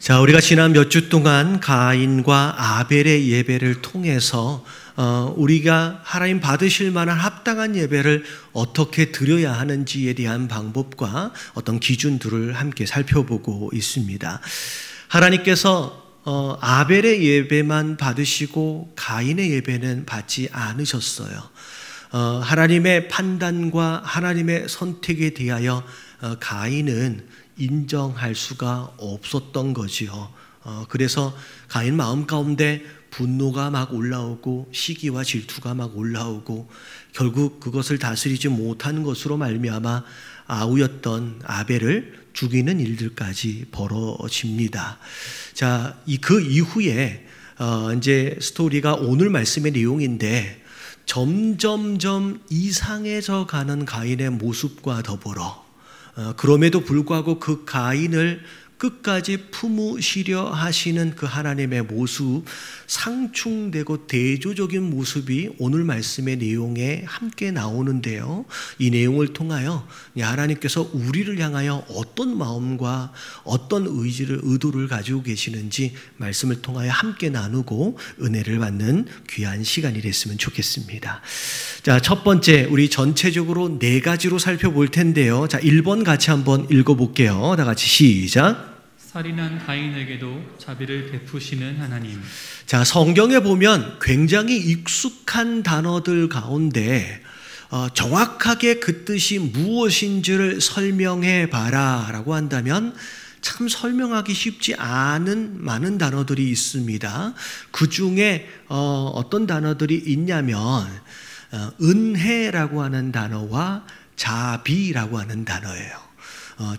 자, 우리가 지난 몇 주 동안 가인과 아벨의 예배를 통해서 우리가 하나님 받으실 만한 합당한 예배를 어떻게 드려야 하는지에 대한 방법과 어떤 기준들을 함께 살펴보고 있습니다. 하나님께서 아벨의 예배만 받으시고 가인의 예배는 받지 않으셨어요. 하나님의 판단과 하나님의 선택에 대하여 가인은 인정할 수가 없었던 거지요. 그래서 가인 마음 가운데 분노가 막 올라오고 시기와 질투가 막 올라오고 결국 그것을 다스리지 못한 것으로 말미암아 아우였던 아벨을 죽이는 일들까지 벌어집니다. 자, 그 이후에 이제 스토리가 오늘 말씀의 내용인데 점점점 이상해져 가는 가인의 모습과 더불어 그럼에도 불구하고 그 가인을 끝까지 품으시려 하시는 그 하나님의 모습, 상충되고 대조적인 모습이 오늘 말씀의 내용에 함께 나오는데요. 이 내용을 통하여 하나님께서 우리를 향하여 어떤 마음과 어떤 의도를 가지고 계시는지 말씀을 통하여 함께 나누고 은혜를 받는 귀한 시간이 됐으면 좋겠습니다. 자, 첫 번째 우리 전체적으로 4가지로 살펴볼 텐데요. 자, 1번 같이 한번 읽어볼게요. 다 같이 시작. 살인한 가인에게도 자비를 베푸시는 하나님. 자, 성경에 보면 굉장히 익숙한 단어들 가운데 정확하게 그 뜻이 무엇인지를 설명해 봐라 라고 한다면 참 설명하기 쉽지 않은 많은 단어들이 있습니다. 그 중에 어떤 단어들이 있냐면 은혜라고 하는 단어와 자비라고 하는 단어예요.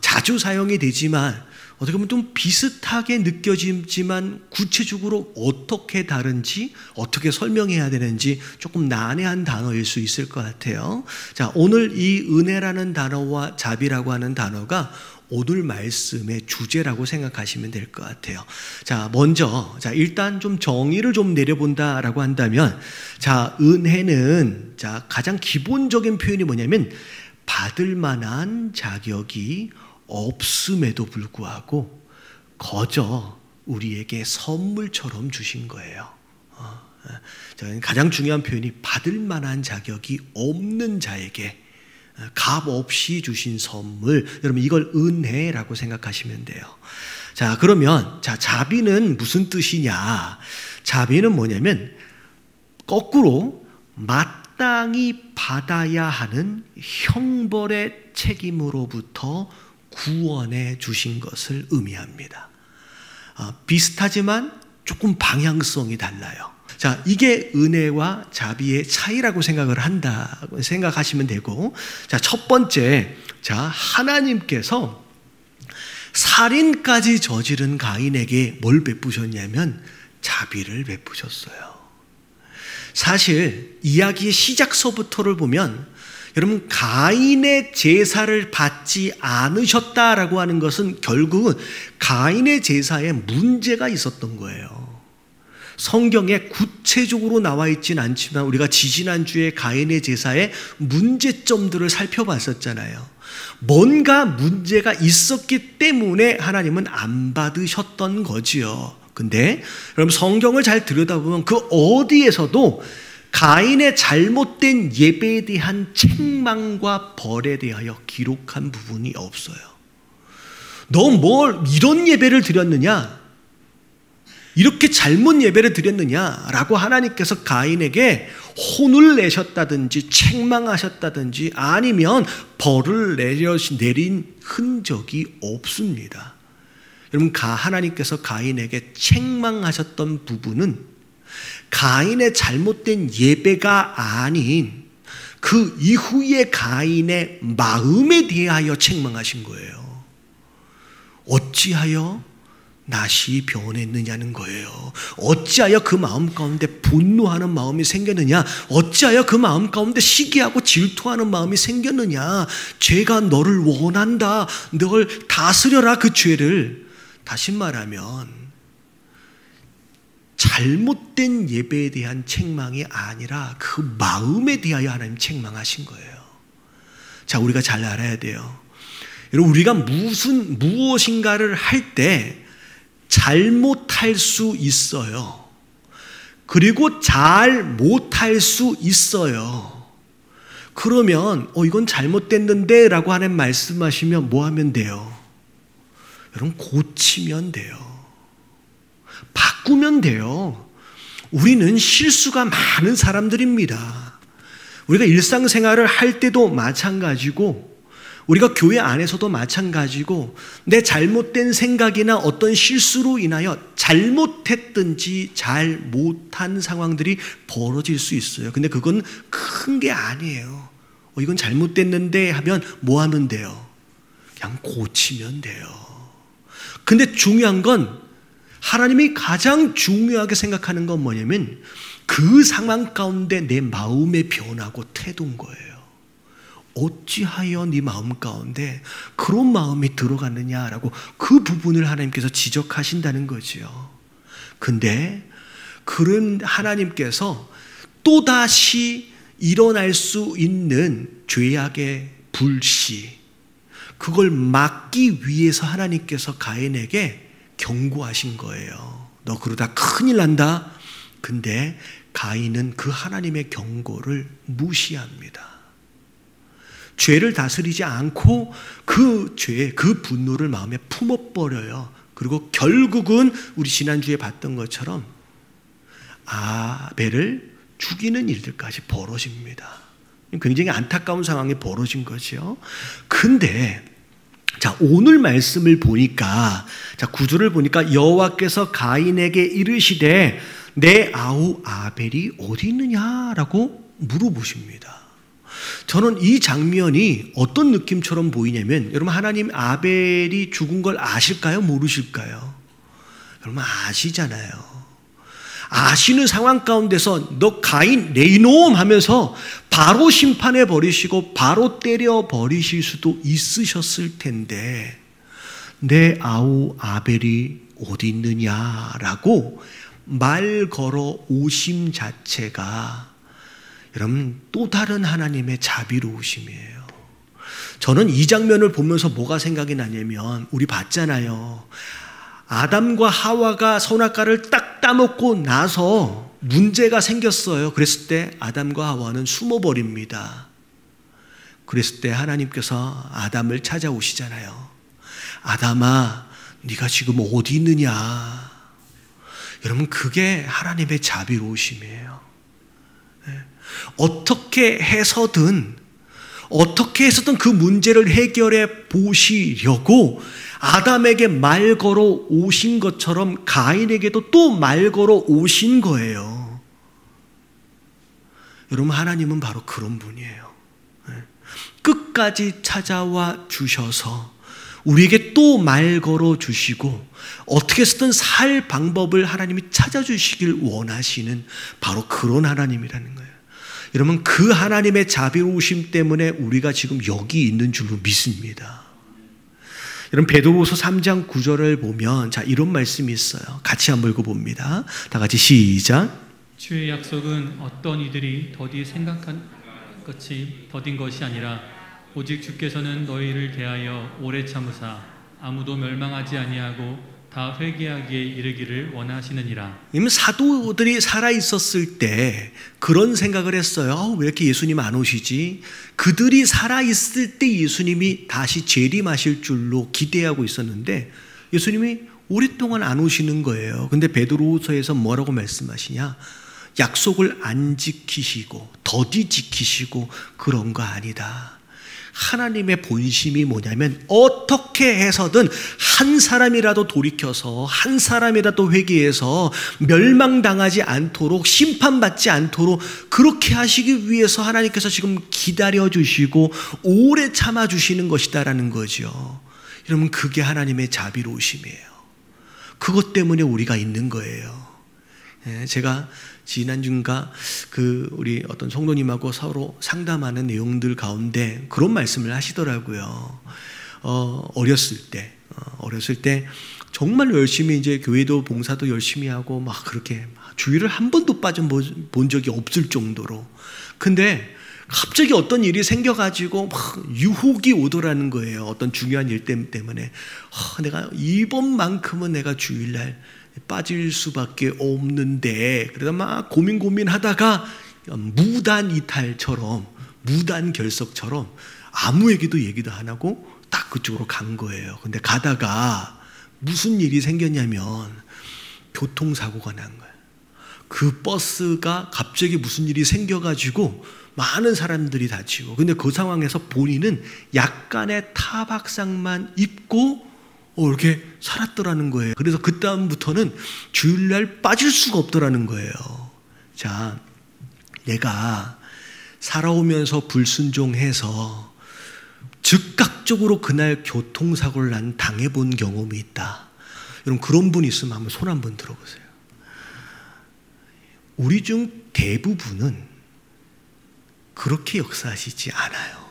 자주 사용이 되지만 어떻게 보면 좀 비슷하게 느껴지지만 구체적으로 어떻게 다른지 어떻게 설명해야 되는지 조금 난해한 단어일 수 있을 것 같아요. 자, 오늘 이 은혜라는 단어와 자비라고 하는 단어가 오늘 말씀의 주제라고 생각하시면 될 것 같아요. 자, 먼저 일단 좀 정의를 좀 내려본다라고 한다면 자, 은혜는 가장 기본적인 표현이 뭐냐면 받을 만한 자격이 없음에도 불구하고 거저 우리에게 선물처럼 주신 거예요. 가장 중요한 표현이 받을 만한 자격이 없는 자에게 값 없이 주신 선물. 여러분 이걸 은혜라고 생각하시면 돼요. 자, 그러면 자비는 무슨 뜻이냐? 자비는 뭐냐면 거꾸로 마땅히 받아야 하는 형벌의 책임으로부터 구원해 주신 것을 의미합니다. 비슷하지만 조금 방향성이 달라요. 자, 이게 은혜와 자비의 차이라고 생각하시면 되고, 자, 첫 번째, 하나님께서 살인까지 저지른 가인에게 뭘 베푸셨냐면 자비를 베푸셨어요. 사실 이야기의 시작서부터를 보면 여러분 가인의 제사를 받지 않으셨다라고 하는 것은 결국은 가인의 제사에 문제가 있었던 거예요. 성경에 구체적으로 나와 있진 않지만 우리가 지지난주에 가인의 제사의 문제점들을 살펴봤었잖아요. 뭔가 문제가 있었기 때문에 하나님은 안 받으셨던 거지요. 근데 여러분 성경을 잘 들여다보면 그 어디에서도 가인의 잘못된 예배에 대한 책망과 벌에 대하여 기록한 부분이 없어요. 너 뭘 이런 예배를 드렸느냐? 이렇게 잘못 예배를 드렸느냐라고 하나님께서 가인에게 혼을 내셨다든지 책망하셨다든지 아니면 벌을 내린 흔적이 없습니다. 여러분 하나님께서 가인에게 책망하셨던 부분은 가인의 잘못된 예배가 아닌 그 이후에 가인의 마음에 대하여 책망하신 거예요. 어찌하여 낫이 변했느냐는 거예요. 어찌하여 그 마음 가운데 분노하는 마음이 생겼느냐? 어찌하여 그 마음 가운데 시기하고 질투하는 마음이 생겼느냐? 죄가 너를 원한다. 널 다스려라 그 죄를. 다시 말하면 잘못된 예배에 대한 책망이 아니라 그 마음에 대하여 하나님 책망하신 거예요. 자, 우리가 잘 알아야 돼요. 여러분, 우리가 무엇인가를 할 때 잘못할 수 있어요. 그리고 잘 못할 수 있어요. 그러면 이건 잘못됐는데 라고 하는 말씀하시면 뭐 하면 돼요? 여러분, 고치면 돼요. 바꾸면 돼요. 우리는 실수가 많은 사람들입니다. 우리가 일상생활을 할 때도 마찬가지고, 우리가 교회 안에서도 마찬가지고, 내 잘못된 생각이나 어떤 실수로 인하여 잘못했든지 잘 못한 상황들이 벌어질 수 있어요. 근데 그건 큰 게 아니에요. 이건 잘못됐는데 하면 뭐 하면 돼요? 그냥 고치면 돼요. 근데 중요한 건, 하나님이 가장 중요하게 생각하는 건 뭐냐면 그 상황 가운데 내 마음의 변화고 태도인 거예요. 어찌하여 네 마음 가운데 그런 마음이 들어갔느냐라고 그 부분을 하나님께서 지적하신다는 거죠. 근데 그런 하나님께서 또다시 일어날 수 있는 죄악의 불씨, 그걸 막기 위해서 하나님께서 가인에게 경고하신 거예요. 너 그러다 큰일 난다. 근데 가인은 그 하나님의 경고를 무시합니다. 죄를 다스리지 않고 그 죄, 그 분노를 마음에 품어버려요. 그리고 결국은 우리 지난주에 봤던 것처럼 아벨을 죽이는 일들까지 벌어집니다. 굉장히 안타까운 상황이 벌어진 거죠. 근데 자, 오늘 말씀을 보니까, 자, 구절을 보니까 여호와께서 가인에게 이르시되 내 아우 아벨이 어디 있느냐라고 물어보십니다. 저는 이 장면이 어떤 느낌처럼 보이냐면, 여러분, 하나님 아벨이 죽은 걸 아실까요? 모르실까요? 여러분, 아시잖아요. 아시는 상황 가운데서 너 가인 내 이놈 하면서 바로 심판해 버리시고 바로 때려 버리실 수도 있으셨을 텐데, 내 아우 아벨이 어디 있느냐라고 말 걸어 오심 자체가 여러분 또 다른 하나님의 자비로우심이에요. 저는 이 장면을 보면서 뭐가 생각이 나냐면, 우리 봤잖아요. 아담과 하와가 선악과를 딱 따먹고 나서 문제가 생겼어요. 그랬을 때 아담과 하와는 숨어버립니다. 그랬을 때 하나님께서 아담을 찾아오시잖아요. 아담아, 네가 지금 어디 있느냐. 여러분, 그게 하나님의 자비로우심이에요. 어떻게 해서든 그 문제를 해결해 보시려고 아담에게 말 걸어 오신 것처럼 가인에게도 또 말 걸어 오신 거예요. 여러분, 하나님은 바로 그런 분이에요. 끝까지 찾아와 주셔서 우리에게 또 말 걸어 주시고 어떻게 해서든 살 방법을 하나님이 찾아주시길 원하시는 바로 그런 하나님이라는 거예요. 여러분, 그 하나님의 자비로우심 때문에 우리가 지금 여기 있는 줄로 믿습니다. 여러분, 베드로후서 3장 9절을 보면 자, 이런 말씀이 있어요. 같이 한번 읽어봅니다. 다 같이 시작. 주의 약속은 어떤 이들이 더디 생각한 것이 더딘 것이 아니라 오직 주께서는 너희를 대하여 오래 참으사 아무도 멸망하지 아니하고 다 회개하기에 이르기를 원하시느니라. 이미 사도들이 살아있었을 때 그런 생각을 했어요. 왜 이렇게 예수님 안 오시지? 그들이 살아있을 때 예수님이 다시 재림하실 줄로 기대하고 있었는데 예수님이 오랫동안 안 오시는 거예요. 근데 베드로후서에서 뭐라고 말씀하시냐? 약속을 안 지키시고 더디 지키시고 그런 거 아니다. 하나님의 본심이 뭐냐면 어떻게 해서든 한 사람이라도 돌이켜서 한 사람이라도 회개해서 멸망당하지 않도록 심판받지 않도록 그렇게 하시기 위해서 하나님께서 지금 기다려주시고 오래 참아주시는 것이다라는 거죠. 여러분, 그게 하나님의 자비로우심이에요. 그것 때문에 우리가 있는 거예요. 제가 지난주인가 우리 어떤 성도님하고 서로 상담하는 내용들 가운데 그런 말씀을 하시더라고요. 어렸을 때 정말 열심히 이제 교회도 봉사도 열심히 하고 막 그렇게 주일을 한 번도 빠져본 적이 없을 정도로. 근데 갑자기 어떤 일이 생겨가지고 막 유혹이 오더라는 거예요. 어떤 중요한 일 때문에 내가 이번만큼은 내가 주일날 빠질 수밖에 없는데, 그러다 막 고민하다가 무단 이탈처럼, 무단 결석처럼 아무에게도 얘기도 안 하고 딱 그쪽으로 간 거예요. 근데 가다가 무슨 일이 생겼냐면 교통사고가 난 거예요. 그 버스가 갑자기 무슨 일이 생겨가지고 많은 사람들이 다치고, 근데 그 상황에서 본인은 약간의 타박상만 입고 이렇게 살았더라는 거예요. 그래서 그 다음부터는 주일날 빠질 수가 없더라는 거예요. 자, 내가 살아오면서 불순종해서 즉각적으로 그날 교통사고를 난 당해본 경험이 있다. 여러분, 그런 분 있으면 한번 손 한번 들어보세요. 우리 중 대부분은 그렇게 역사하시지 않아요.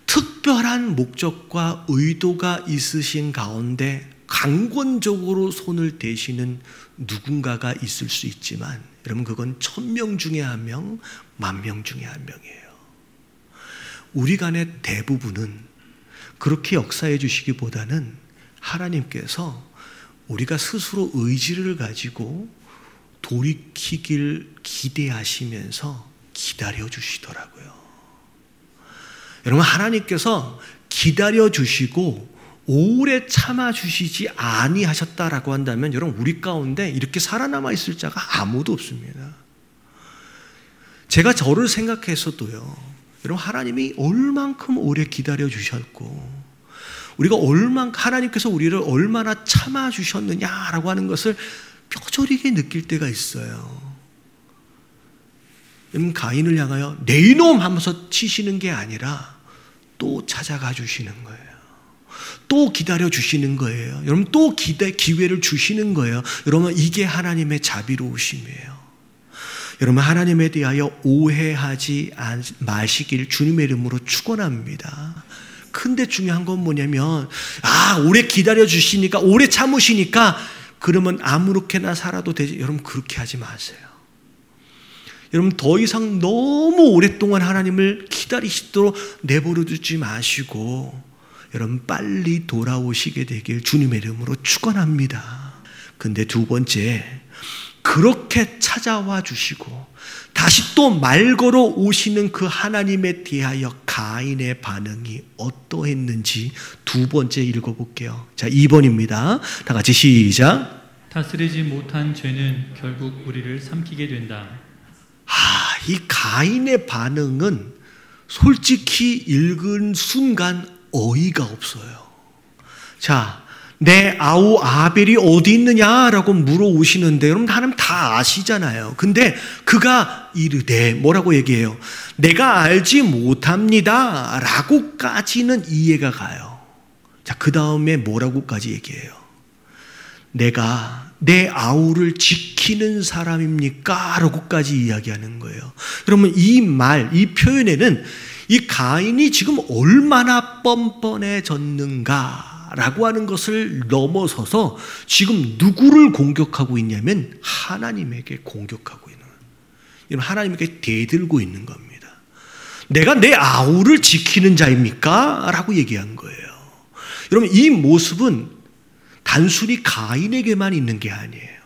특별한 목적과 의도가 있으신 가운데 강권적으로 손을 대시는 누군가가 있을 수 있지만, 여러분, 그건 1000명 중에 1명, 10,000명 중에 1명이에요. 우리 간의 대부분은 그렇게 역사해 주시기보다는 하나님께서 우리가 스스로 의지를 가지고 돌이키길 기대하시면서 기다려 주시더라고요. 여러분, 하나님께서 기다려 주시고 오래 참아 주시지 아니하셨다라고 한다면, 여러분, 우리 가운데 이렇게 살아남아 있을 자가 아무도 없습니다. 제가 저를 생각해서도요, 여러분, 하나님이 얼만큼 오래 기다려 주셨고 우리가 하나님께서 우리를 얼마나 참아 주셨느냐라고 하는 것을 뼈저리게 느낄 때가 있어요. 가인을 향하여 내 이놈 하면서 치시는 게 아니라 또 찾아가 주시는 거예요. 또 기다려 주시는 거예요. 여러분, 또 기회를 주시는 거예요. 여러분, 이게 하나님의 자비로우심이에요. 여러분, 하나님에 대하여 오해하지 마시길 주님의 이름으로 축원합니다. 근데 중요한 건 뭐냐면, 오래 기다려 주시니까, 오래 참으시니까 그러면 아무렇게나 살아도 되지. 여러분, 그렇게 하지 마세요. 여러분, 더 이상 너무 오랫동안 하나님을 기다리시도록 내버려 두지 마시고, 여러분, 빨리 돌아오시게 되길 주님의 이름으로 축원합니다. 근데 두 번째, 그렇게 찾아와 주시고 다시 또 말 걸어 오시는 그 하나님에 대하여 가인의 반응이 어떠했는지 두 번째 읽어볼게요. 자, 2번입니다. 다 같이 시작. 다스리지 못한 죄는 결국 우리를 삼키게 된다. 이 가인의 반응은 솔직히 읽은 순간 어이가 없어요. 자, 내 아우 아벨이 어디 있느냐라고 물어오시는데, 여러분, 하나님 다 아시잖아요. 근데 그가 이르되 뭐라고 얘기해요? 내가 알지 못합니다 라고까지는 이해가 가요. 자, 그 다음에 뭐라고까지 얘기해요? 내가 내 아우를 지키는 사람입니까? 라고까지 이야기하는 거예요. 그러면 이 표현에는 이 가인이 지금 얼마나 뻔뻔해졌는가 라고 하는 것을 넘어서서 지금 누구를 공격하고 있냐면 하나님에게 공격하고 있는 거예요. 여러분, 하나님에게 대들고 있는 겁니다. 내가 내 아우를 지키는 자입니까? 라고 얘기한 거예요. 여러분, 이 모습은 단순히 가인에게만 있는 게 아니에요.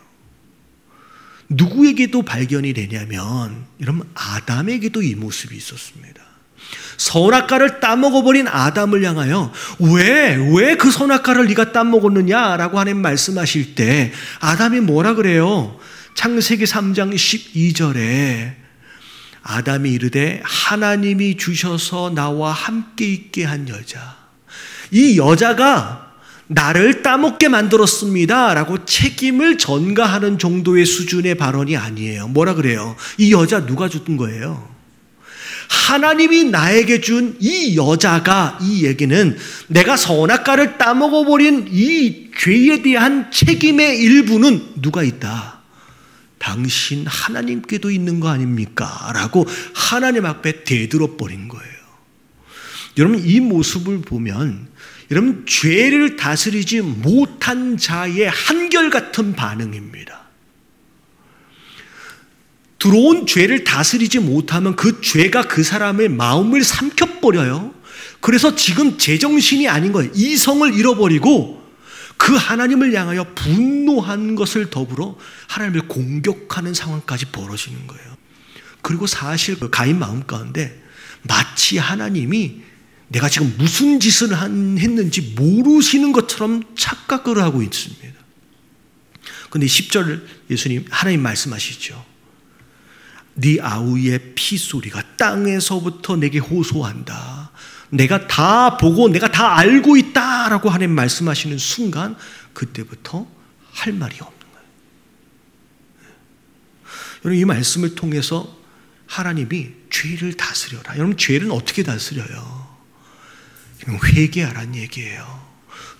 누구에게도 발견이 되냐면, 여러분, 아담에게도 이 모습이 있었습니다. 선악과를 따먹어버린 아담을 향하여 왜 그 선악과를 네가 따먹었느냐라고 하나님 말씀하실 때 아담이 뭐라 그래요? 창세기 3장 12절에 아담이 이르되 하나님이 주셔서 나와 함께 있게 한 여자, 이 여자가 나를 따먹게 만들었습니다 라고 책임을 전가하는 정도의 수준의 발언이 아니에요. 뭐라 그래요? 이 여자 누가 준 거예요? 하나님이 나에게 준 이 여자가, 이 얘기는 내가 선악과를 따먹어버린 이 죄에 대한 책임의 일부는 누가 있다? 당신 하나님께도 있는 거 아닙니까? 라고 하나님 앞에 대들어버린 거예요. 여러분, 이 모습을 보면 여러분, 죄를 다스리지 못한 자의 한결같은 반응입니다. 들어온 죄를 다스리지 못하면 그 죄가 그 사람의 마음을 삼켜버려요. 그래서 지금 제정신이 아닌 거예요. 이성을 잃어버리고 그 하나님을 향하여 분노한 것을 더불어 하나님을 공격하는 상황까지 벌어지는 거예요. 그리고 사실 그 가인 마음 가운데 마치 하나님이 내가 지금 무슨 짓을 했는지 모르시는 것처럼 착각을 하고 있습니다. 그런데 10절 예수님 하나님 말씀하시죠. 네 아우의 피소리가 땅에서부터 내게 호소한다. 내가 다 보고 내가 다 알고 있다라고 하나님 말씀하시는 순간 그때부터 할 말이 없는 거예요. 여러분 이 말씀을 통해서 하나님이 죄를 다스려라. 여러분 죄를 어떻게 다스려요? 회개하란 얘기예요.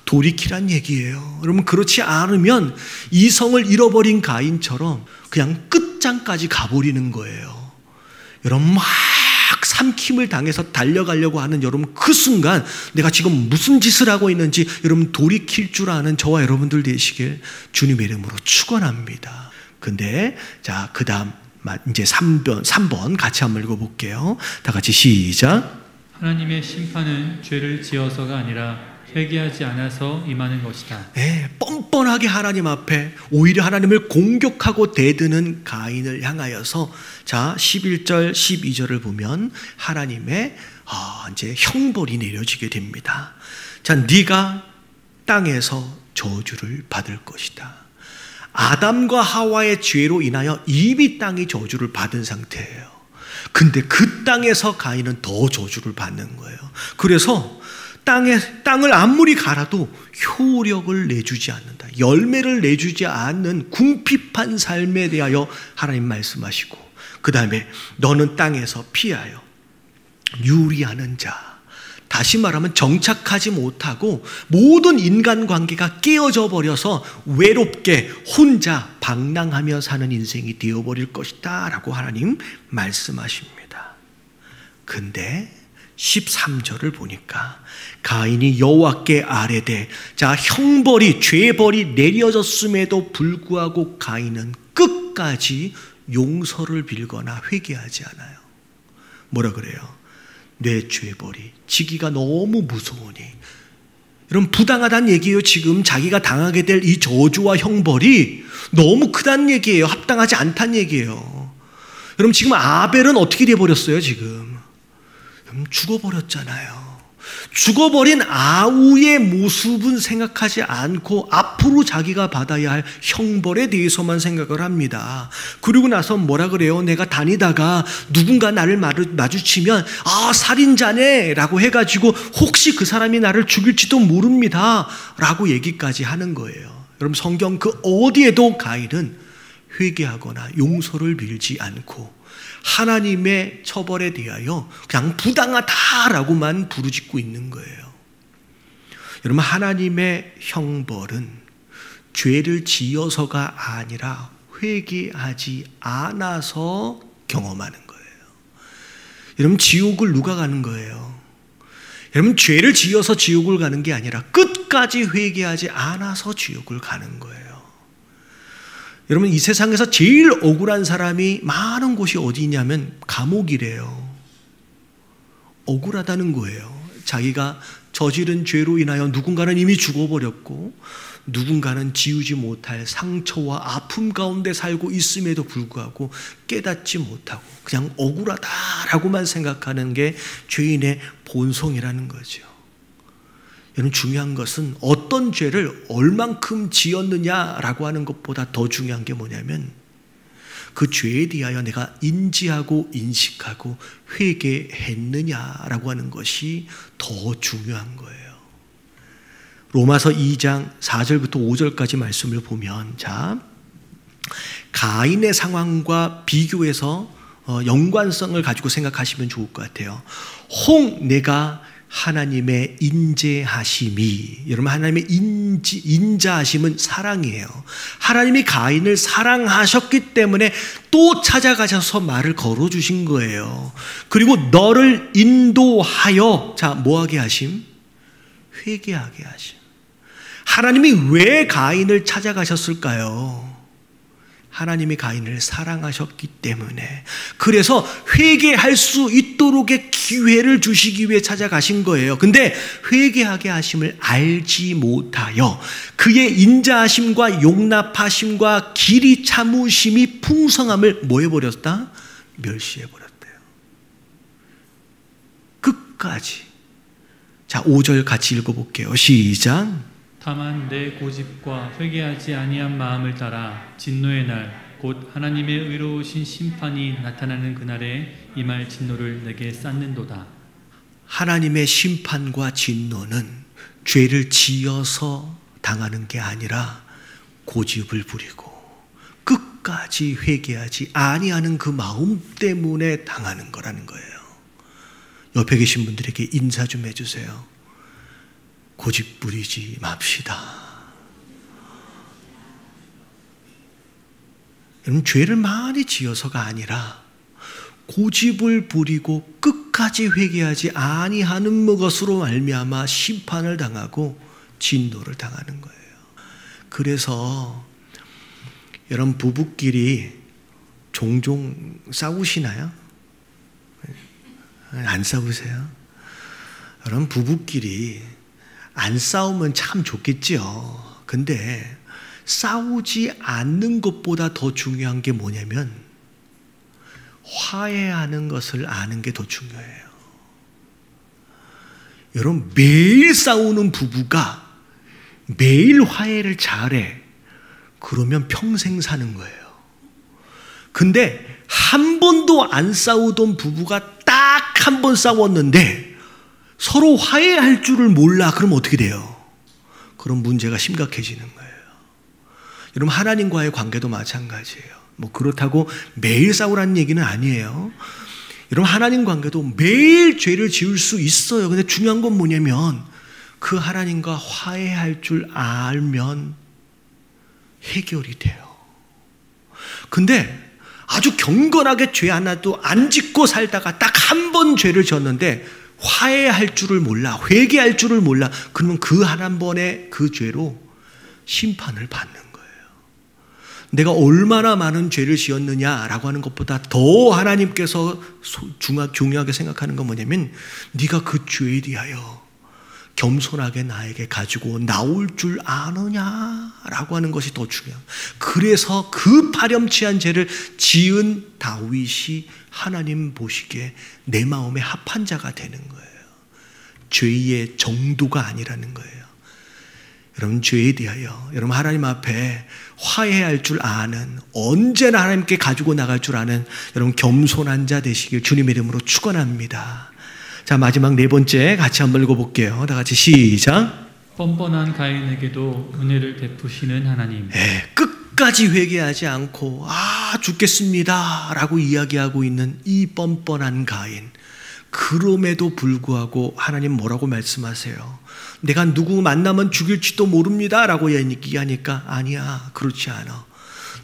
돌이키란 얘기예요. 여러분 그렇지 않으면 이성을 잃어버린 가인처럼 그냥 끝장까지 가버리는 거예요. 여러분 막 삼킴을 당해서 달려가려고 하는 여러분 그 순간 내가 지금 무슨 짓을 하고 있는지 여러분 돌이킬 줄 아는 저와 여러분들 되시길 주님의 이름으로 축원합니다. 근데 자 그다음 이제 3번 같이 한번 읽어볼게요. 다 같이 시작. 하나님의 심판은 죄를 지어서가 아니라 회개하지 않아서 임하는 것이다. 네, 뻔뻔하게 하나님 앞에 오히려 하나님을 공격하고 대드는 가인을 향하여서 자 11절 12절을 보면 하나님의 이제 형벌이 내려지게 됩니다. 자 네가 땅에서 저주를 받을 것이다. 아담과 하와의 죄로 인하여 이미 땅이 저주를 받은 상태예요. 근데 그 땅에서 가인은 더 저주를 받는 거예요. 그래서 땅을 아무리 갈아도 효력을 내주지 않는다. 열매를 내주지 않는 궁핍한 삶에 대하여 하나님 말씀하시고 그 다음에 너는 땅에서 피하여 유리하는 자. 다시 말하면 정착하지 못하고 모든 인간관계가 깨어져 버려서 외롭게 혼자 방랑하며 사는 인생이 되어버릴 것이다 라고 하나님 말씀하십니다. 근데 13절을 보니까 가인이 여호와께 아뢰되 자 형벌이 죄벌이 내려졌음에도 불구하고 가인은 끝까지 용서를 빌거나 회개하지 않아요. 뭐라 그래요? 내 죄벌이 지기가 너무 무서우니. 여러분 부당하다는 얘기예요. 지금 자기가 당하게 될 이 저주와 형벌이 너무 크다는 얘기예요. 합당하지 않다는 얘기예요. 여러분 지금 아벨은 어떻게 돼버렸어요? 지금 죽어버렸잖아요. 죽어버린 아우의 모습은 생각하지 않고 앞으로 자기가 받아야 할 형벌에 대해서만 생각을 합니다. 그리고 나서 뭐라 그래요? 내가 다니다가 누군가 나를 마주치면 살인자네 라고 해가지고 혹시 그 사람이 나를 죽일지도 모릅니다 라고 얘기까지 하는 거예요. 여러분 성경 그 어디에도 가인은 회개하거나 용서를 빌지 않고 하나님의 처벌에 대하여 그냥 부당하다라고만 부르짖고 있는 거예요. 여러분 하나님의 형벌은 죄를 지어서가 아니라 회개하지 않아서 경험하는 거예요. 여러분 지옥을 누가 가는 거예요? 여러분 죄를 지어서 지옥을 가는 게 아니라 끝까지 회개하지 않아서 지옥을 가는 거예요. 여러분 이 세상에서 제일 억울한 사람이 많은 곳이 어디 있냐면 감옥이래요. 억울하다는 거예요. 자기가 저지른 죄로 인하여 누군가는 이미 죽어버렸고 누군가는 지우지 못할 상처와 아픔 가운데 살고 있음에도 불구하고 깨닫지 못하고 그냥 억울하다라고만 생각하는 게 죄인의 본성이라는 거죠. 여러분 중요한 것은 어떤 죄를 얼만큼 지었느냐라고 하는 것보다 더 중요한 게 뭐냐면 그 죄에 대하여 내가 인지하고 인식하고 회개했느냐라고 하는 것이 더 중요한 거예요. 로마서 2장 4절부터 5절까지 말씀을 보면 자 가인의 상황과 비교해서 연관성을 가지고 생각하시면 좋을 것 같아요. 혹 내가 하나님의 인자하심이, 여러분 하나님의 인자하심은 사랑이에요. 하나님이 가인을 사랑하셨기 때문에 또 찾아가셔서 말을 걸어주신 거예요. 그리고 너를 인도하여 자 뭐하게 하심? 회개하게 하심. 하나님이 왜 가인을 찾아가셨을까요? 하나님이 가인을 사랑하셨기 때문에, 그래서 회개할 수 있도록의 기회를 주시기 위해 찾아가신 거예요. 근데 회개하게 하심을 알지 못하여 그의 인자하심과 용납하심과 길이 참으심이 풍성함을 뭐 해버렸다? 멸시해버렸대요. 끝까지. 자, 5절 같이 읽어볼게요. 시작. 다만 내 고집과 회개하지 아니한 마음을 따라 진노의 날 곧 하나님의 의로우신 심판이 나타나는 그날에 임할 진노를 내게 쌓는도다. 하나님의 심판과 진노는 죄를 지어서 당하는 게 아니라 고집을 부리고 끝까지 회개하지 아니하는 그 마음 때문에 당하는 거라는 거예요. 옆에 계신 분들에게 인사 좀 해주세요. 고집 부리지 맙시다. 여러분, 죄를 많이 지어서가 아니라 고집을 부리고 끝까지 회개하지 아니하는 것으로 말미암아 심판을 당하고 진노를 당하는 거예요. 그래서 여러분, 부부끼리 종종 싸우시나요? 안 싸우세요? 여러분, 부부끼리 안 싸우면 참 좋겠지요. 근데 싸우지 않는 것보다 더 중요한 게 뭐냐면 화해하는 것을 아는 게 더 중요해요. 여러분, 매일 싸우는 부부가 매일 화해를 잘해. 그러면 평생 사는 거예요. 근데 한 번도 안 싸우던 부부가 딱 한 번 싸웠는데 서로 화해할 줄을 몰라. 그럼 어떻게 돼요? 그럼 문제가 심각해지는 거예요. 여러분, 하나님과의 관계도 마찬가지예요. 뭐 그렇다고 매일 싸우라는 얘기는 아니에요. 여러분, 하나님 관계도 매일 죄를 지을 수 있어요. 근데 중요한 건 뭐냐면 그 하나님과 화해할 줄 알면 해결이 돼요. 근데 아주 경건하게 죄 하나도 안 짓고 살다가 딱 한 번 죄를 지었는데 화해할 줄을 몰라, 회개할 줄을 몰라. 그러면 그 한 번의 그 죄로 심판을 받는 거예요. 내가 얼마나 많은 죄를 지었느냐라고 하는 것보다 더 하나님께서 중요하게 생각하는 건 뭐냐면 네가 그 죄에 대하여 겸손하게 나에게 가지고 나올 줄 아느냐라고 하는 것이 더 중요해요. 그래서 그 파렴치한 죄를 지은 다윗이 하나님 보시기에 내 마음에 합한 자가 되는 거예요. 죄의 정도가 아니라는 거예요. 여러분, 죄에 대하여 여러분 하나님 앞에 화해할 줄 아는, 언제나 하나님께 가지고 나갈 줄 아는 여러분 겸손한 자 되시길 주님의 이름으로 축원합니다. 자, 마지막 네 번째 같이 한번 읽어볼게요. 다 같이 시작. 뻔뻔한 가인에게도 은혜를 베푸시는 하나님. 네, 끝까지 회개하지 않고 죽겠습니다 라고 이야기하고 있는 이 뻔뻔한 가인. 그럼에도 불구하고 하나님 뭐라고 말씀하세요? 내가 누구 만나면 죽일지도 모릅니다 라고 얘기하니까 아니야, 그렇지 않아.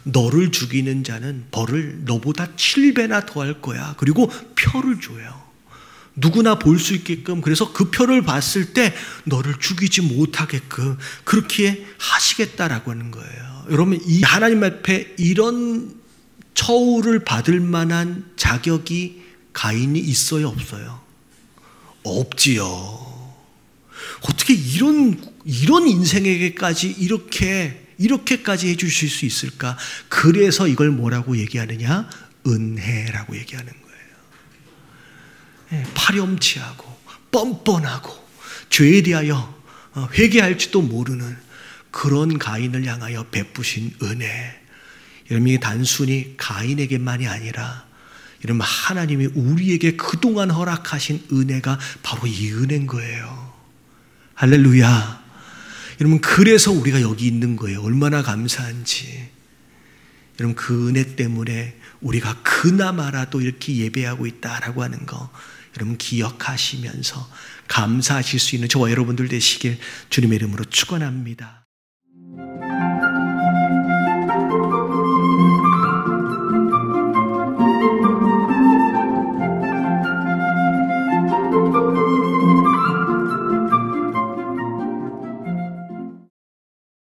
너를 죽이는 자는 벌을 너보다 7배나 더할 거야. 그리고 표를 줘요. 누구나 볼 수 있게끔. 그래서 그 표를 봤을 때 너를 죽이지 못하게끔 그렇게 하시겠다라고 하는 거예요. 여러분, 이 하나님 앞에 이런 처우를 받을 만한 자격이 가인이 있어요, 없어요? 없지요. 어떻게 이런 인생에게까지 이렇게까지 해주실 수 있을까? 그래서 이걸 뭐라고 얘기하느냐? 은혜라고 얘기하는 거예요. 파렴치하고 뻔뻔하고 죄에 대하여 회개할지도 모르는 그런 가인을 향하여 베푸신 은혜. 여러분, 이게 단순히 가인에게만이 아니라 여러분, 하나님이 우리에게 그동안 허락하신 은혜가 바로 이 은혜인 거예요. 할렐루야. 여러분, 그래서 우리가 여기 있는 거예요. 얼마나 감사한지. 여러분, 그 은혜 때문에 우리가 그나마라도 이렇게 예배하고 있다라고 하는 거 여러분 기억하시면서 감사하실 수 있는 저와 여러분들 되시길 주님의 이름으로 축원합니다.